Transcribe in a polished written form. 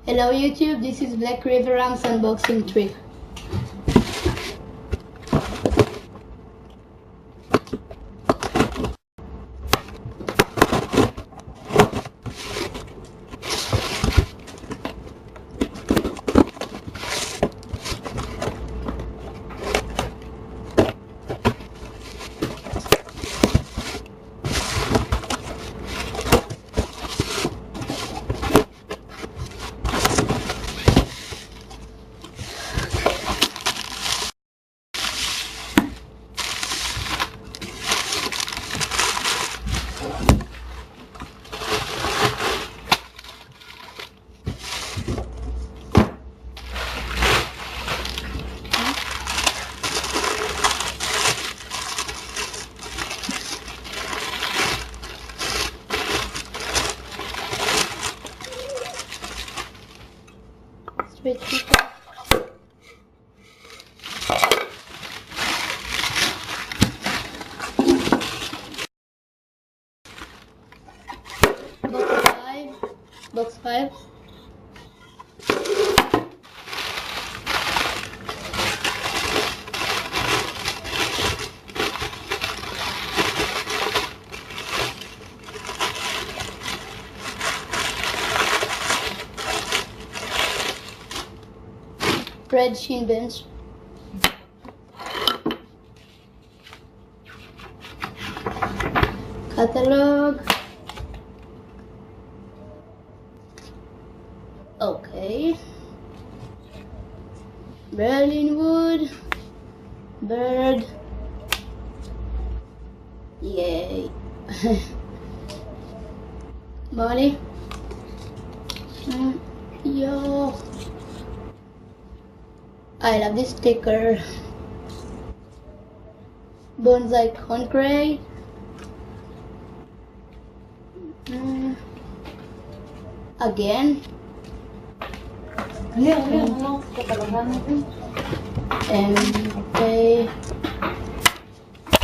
Hello YouTube, this is Black River Ram's unboxing trip. Straight people. Box 5. Red shin bench. Catalog. Okay. Berlin wood. Bird. Yay. Body. Yo. I love this sticker. Bonsai concrete. Again. And okay.